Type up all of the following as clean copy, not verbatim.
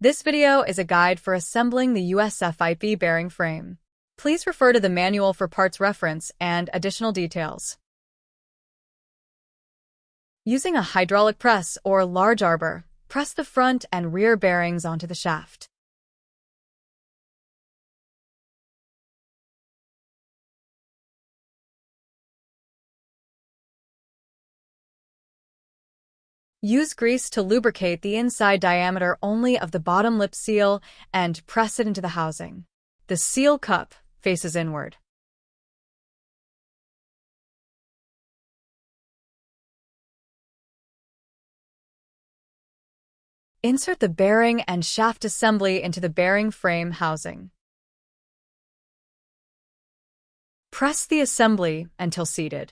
This video is a guide for assembling the US-FIP bearing frame. Please refer to the manual for parts reference and additional details. Using a hydraulic press or large arbor, press the front and rear bearings onto the shaft. Use grease to lubricate the inside diameter only of the bottom lip seal and press it into the housing. The seal cup faces inward. Insert the bearing and shaft assembly into the bearing frame housing. Press the assembly until seated.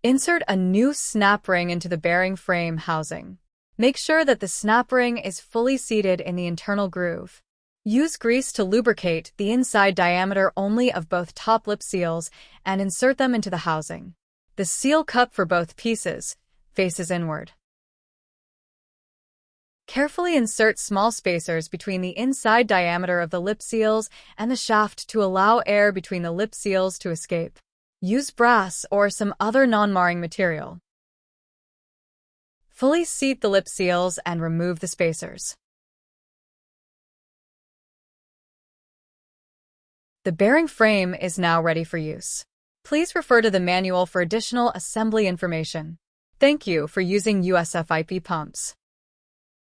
Insert a new snap ring into the bearing frame housing. Make sure that the snap ring is fully seated in the internal groove. Use grease to lubricate the inside diameter only of both top lip seals and insert them into the housing. The seal cup for both pieces faces inward. Carefully insert small spacers between the inside diameter of the lip seals and the shaft to allow air between the lip seals to escape. Use brass or some other non-marring material. Fully seat the lip seals and remove the spacers. The bearing frame is now ready for use. Please refer to the manual for additional assembly information. Thank you for using US-FIP pumps.